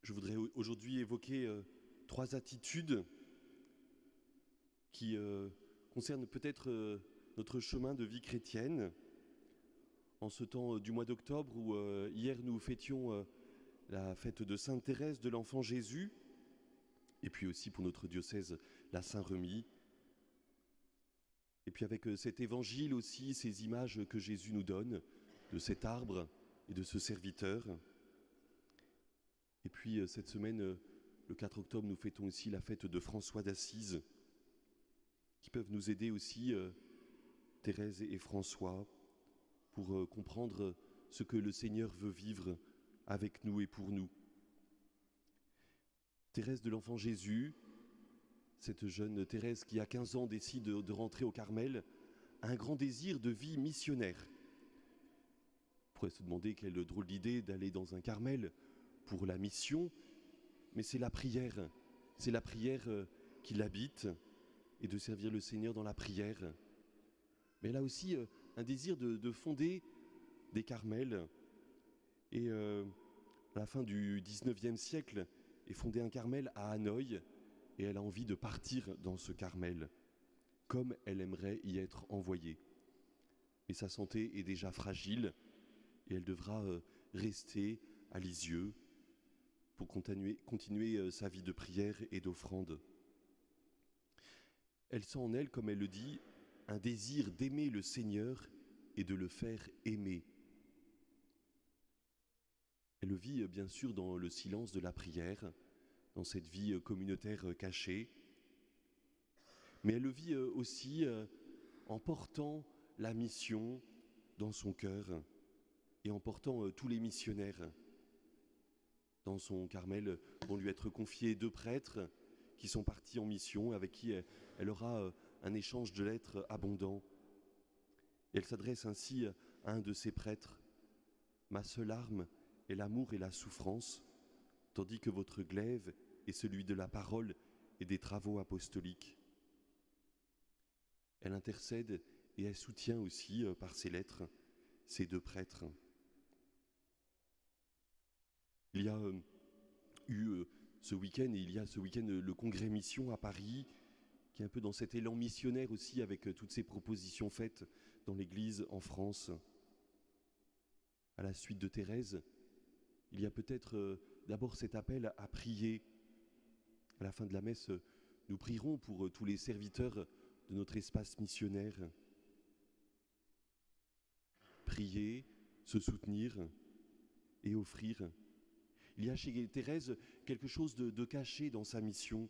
Je voudrais aujourd'hui évoquer trois attitudes qui concernent peut-être notre chemin de vie chrétienne. En ce temps du mois d'octobre où hier nous fêtions la fête de Sainte Thérèse de l'Enfant Jésus, et puis aussi pour notre diocèse la Saint-Remy. Et puis avec cet évangile aussi, ces images que Jésus nous donne de cet arbre et de ce serviteur. Et puis cette semaine, le 4 octobre, nous fêtons aussi la fête de François d'Assise, qui peuvent nous aider aussi, Thérèse et François, pour comprendre ce que le Seigneur veut vivre avec nous et pour nous. Thérèse de l'Enfant Jésus, cette jeune Thérèse qui à 15 ans décide de rentrer au Carmel, a un grand désir de vie missionnaire. On pourrait se demander quelle drôle d'idée d'aller dans un Carmel pour la mission, mais c'est la prière qui l'habite, et de servir le Seigneur dans la prière. Mais elle a aussi un désir de fonder des Carmels, et à la fin du 19e siècle, est fondé un Carmel à Hanoï, et elle a envie de partir dans ce Carmel, comme elle aimerait y être envoyée. Mais sa santé est déjà fragile, et elle devra rester à Lisieux pour continuer sa vie de prière et d'offrande. Elle sent en elle, comme elle le dit, un désir d'aimer le Seigneur et de le faire aimer. Elle le vit bien sûr dans le silence de la prière, dans cette vie communautaire cachée, mais elle le vit aussi en portant la mission dans son cœur et en portant tous les missionnaires. Dans son Carmel vont lui être confiés 2 prêtres qui sont partis en mission, avec qui elle aura un échange de lettres abondant. Et elle s'adresse ainsi à un de ces prêtres. « Ma seule arme est l'amour et la souffrance, tandis que votre glaive est celui de la parole et des travaux apostoliques. » Elle intercède et elle soutient aussi par ses lettres ces 2 prêtres. Il y a eu ce week-end, et il y a ce week-end le congrès Mission à Paris, qui est un peu dans cet élan missionnaire aussi, avec toutes ces propositions faites dans l'Église en France. À la suite de Thérèse, il y a peut-être d'abord cet appel à prier. À la fin de la messe, nous prierons pour tous les serviteurs de notre espace missionnaire. Prier, se soutenir et offrir. Il y a chez Thérèse quelque chose de caché dans sa mission,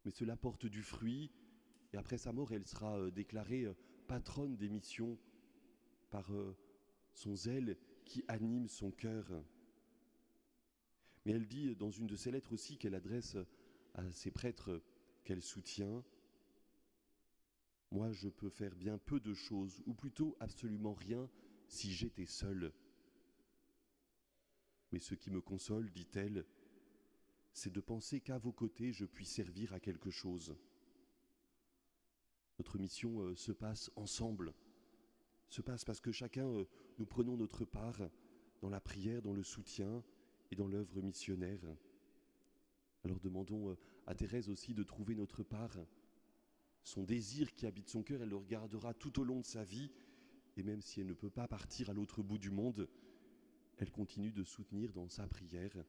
mais cela porte du fruit, et après sa mort, elle sera déclarée patronne des missions par son zèle qui anime son cœur. Mais elle dit dans une de ses lettres aussi qu'elle adresse à ces prêtres qu'elle soutient: « Moi, je peux faire bien peu de choses, ou plutôt absolument rien, si j'étais seule. Mais ce qui me console, dit-elle, c'est de penser qu'à vos côtés, je puis servir à quelque chose. » Notre mission se passe ensemble, se passe parce que chacun, nous prenons notre part dans la prière, dans le soutien et dans l'œuvre missionnaire. Alors demandons à Thérèse aussi de trouver notre part. Son désir qui habite son cœur, elle le regardera tout au long de sa vie, et même si elle ne peut pas partir à l'autre bout du monde, elle continue de soutenir dans sa prière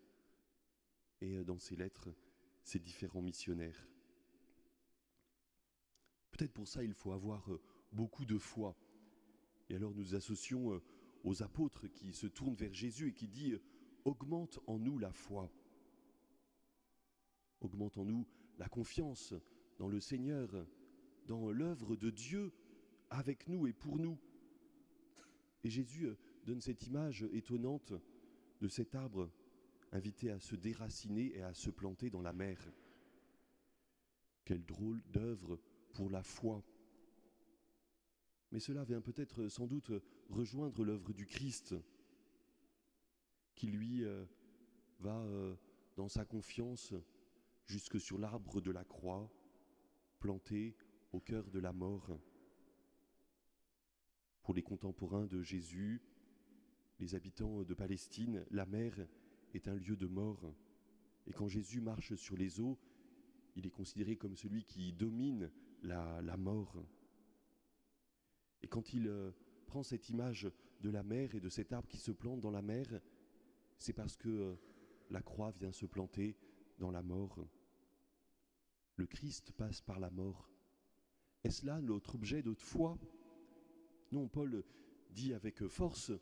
et dans ses lettres ses différents missionnaires. Peut-être pour ça, il faut avoir beaucoup de foi. Et alors nous associons aux apôtres qui se tournent vers Jésus et qui disent « Augmente en nous la foi ». Augmente en nous la confiance dans le Seigneur, dans l'œuvre de Dieu avec nous et pour nous. Et Jésus donne cette image étonnante de cet arbre invité à se déraciner et à se planter dans la mer. Quelle drôle d'œuvre pour la foi! Mais cela vient peut-être sans doute rejoindre l'œuvre du Christ, qui lui va dans sa confiance jusque sur l'arbre de la croix, planté au cœur de la mort. Pour les contemporains de Jésus, les habitants de Palestine, la mer est un lieu de mort. Et quand Jésus marche sur les eaux, il est considéré comme celui qui domine la mort. Et quand il prend cette image de la mer et de cet arbre qui se plante dans la mer, c'est parce que la croix vient se planter dans la mort. Le Christ passe par la mort. Est-ce là notre objet de foi ? Non, Paul dit avec force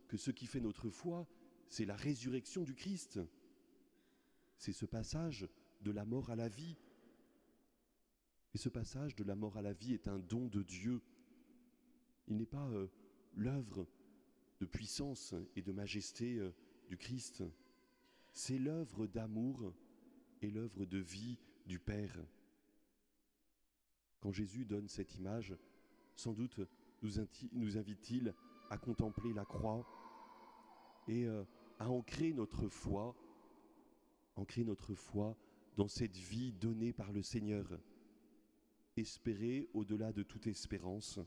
que ce qui fait notre foi, c'est la résurrection du Christ. C'est ce passage de la mort à la vie. Et ce passage de la mort à la vie est un don de Dieu. Il n'est pas l'œuvre de puissance et de majesté du Christ. C'est l'œuvre d'amour et l'œuvre de vie du Père. Quand Jésus donne cette image, sans doute nous invite-t-il à contempler la croix et à ancrer notre foi dans cette vie donnée par le Seigneur. Espérer au-delà de toute espérance,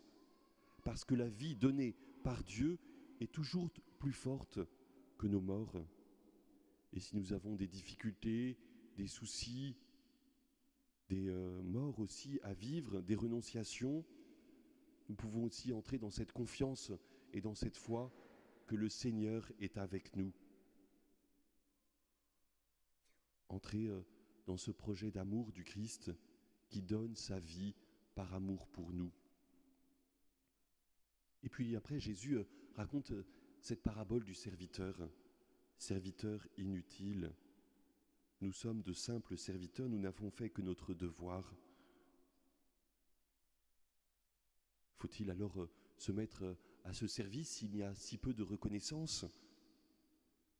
parce que la vie donnée par Dieu est toujours plus forte que nos morts. Et si nous avons des difficultés, des soucis, des morts aussi à vivre, des renonciations, nous pouvons aussi entrer dans cette confiance et dans cette foi que le Seigneur est avec nous. Entrer dans ce projet d'amour du Christ qui donne sa vie par amour pour nous. Et puis après, Jésus raconte cette parabole du serviteur inutile. Nous sommes de simples serviteurs, nous n'avons fait que notre devoir. Faut-il alors se mettre à ce service s'il y a si peu de reconnaissance ?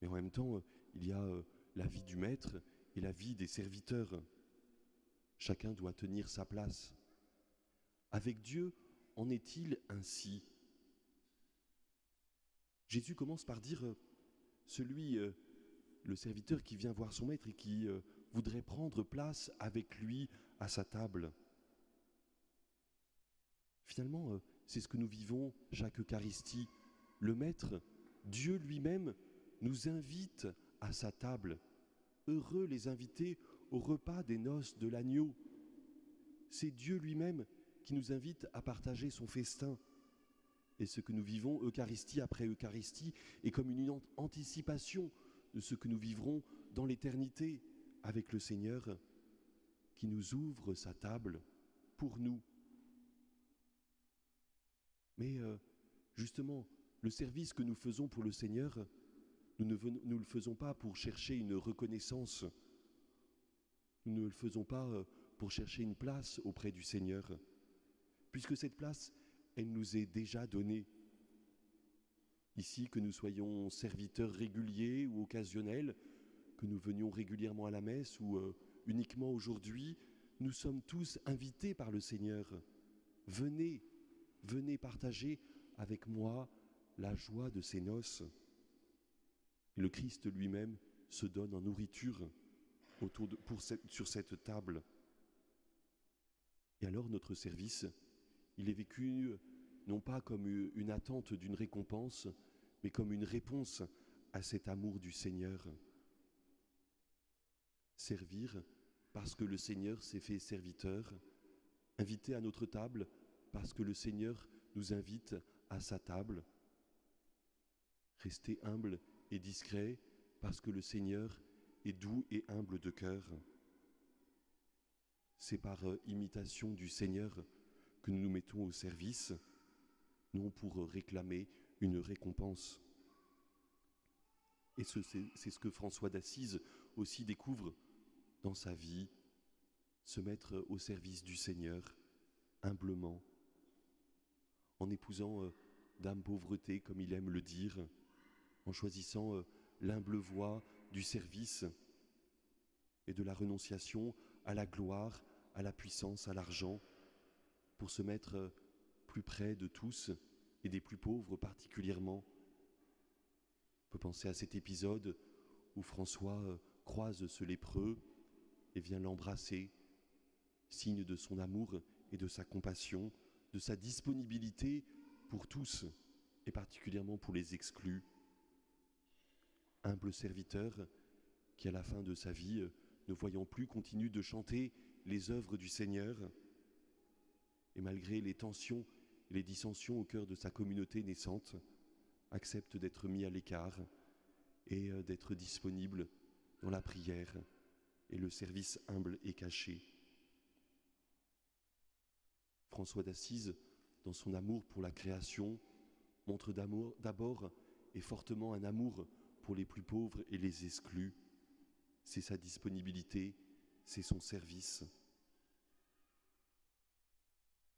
Mais en même temps, il y a la vie du maître et la vie des serviteurs. Chacun doit tenir sa place. Avec Dieu, en est-il ainsi ? Jésus commence par dire le serviteur qui vient voir son maître et qui voudrait prendre place avec lui à sa table. Finalement, c'est ce que nous vivons chaque Eucharistie. Le maître, Dieu lui-même, nous invite à sa table. Heureux les invités au repas des noces de l'agneau. C'est Dieu lui-même qui nous invite à partager son festin. Et ce que nous vivons Eucharistie après Eucharistie est comme une anticipation de ce que nous vivrons dans l'éternité avec le Seigneur qui nous ouvre sa table pour nous. Mais justement, le service que nous faisons pour le Seigneur, nous ne le faisons pas pour chercher une reconnaissance. Nous ne le faisons pas pour chercher une place auprès du Seigneur, puisque cette place, elle nous est déjà donnée. Ici, que nous soyons serviteurs réguliers ou occasionnels, que nous venions régulièrement à la messe ou uniquement aujourd'hui, nous sommes tous invités par le Seigneur. Venez partager avec moi la joie de ces noces. Et le Christ lui-même se donne en nourriture sur cette table. Et alors notre service, il est vécu non pas comme une attente d'une récompense, mais comme une réponse à cet amour du Seigneur. Servir parce que le Seigneur s'est fait serviteur, inviter à notre table parce que le Seigneur nous invite à sa table, rester humble et discret parce que le Seigneur est doux et humble de cœur. C'est par imitation du Seigneur que nous nous mettons au service, non pour réclamer une récompense. Et c'est ce que François d'Assise aussi découvre dans sa vie, se mettre au service du Seigneur, humblement, en épousant d'âme pauvreté, comme il aime le dire, en choisissant l'humble voie du service et de la renonciation à la gloire, à la puissance, à l'argent, pour se mettre plus près de tous et des plus pauvres particulièrement. On peut penser à cet épisode où François croise ce lépreux et vient l'embrasser, signe de son amour et de sa compassion, de sa disponibilité pour tous et particulièrement pour les exclus. humble serviteur qui, à la fin de sa vie, ne voyant plus, continue de chanter les œuvres du Seigneur, et malgré les tensions et les dissensions au cœur de sa communauté naissante, accepte d'être mis à l'écart et d'être disponible dans la prière et le service humble et caché. François d'Assise, dans son amour pour la création, montre d'abord et fortement un amour pour les plus pauvres et les exclus. C'est sa disponibilité, c'est son service.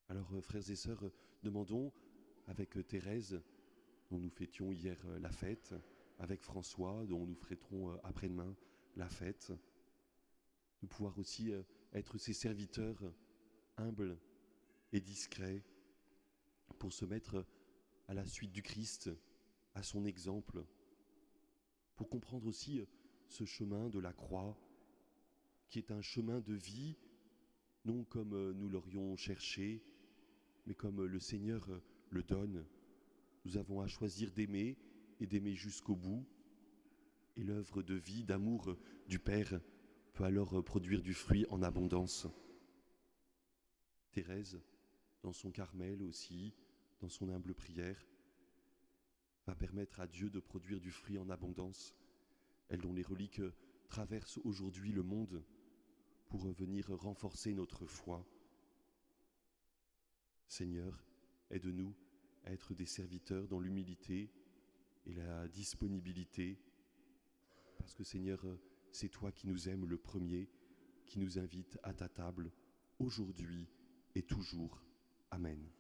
Alors, frères et sœurs, demandons avec Thérèse, dont nous fêtions hier la fête, avec François, dont nous fêterons après-demain la fête, de pouvoir aussi être ses serviteurs humbles et discrets pour se mettre à la suite du Christ, à son exemple, pour comprendre aussi ce chemin de la croix, qui est un chemin de vie, non comme nous l'aurions cherché, mais comme le Seigneur le donne. Nous avons à choisir d'aimer et d'aimer jusqu'au bout, et l'œuvre de vie, d'amour du Père peut alors produire du fruit en abondance. Thérèse, dans son Carmel aussi, dans son humble prière, va permettre à Dieu de produire du fruit en abondance, elle dont les reliques traversent aujourd'hui le monde pour venir renforcer notre foi. Seigneur, aide-nous à être des serviteurs dans l'humilité et la disponibilité, parce que Seigneur, c'est toi qui nous aimes le premier, qui nous invite à ta table, aujourd'hui et toujours. Amen.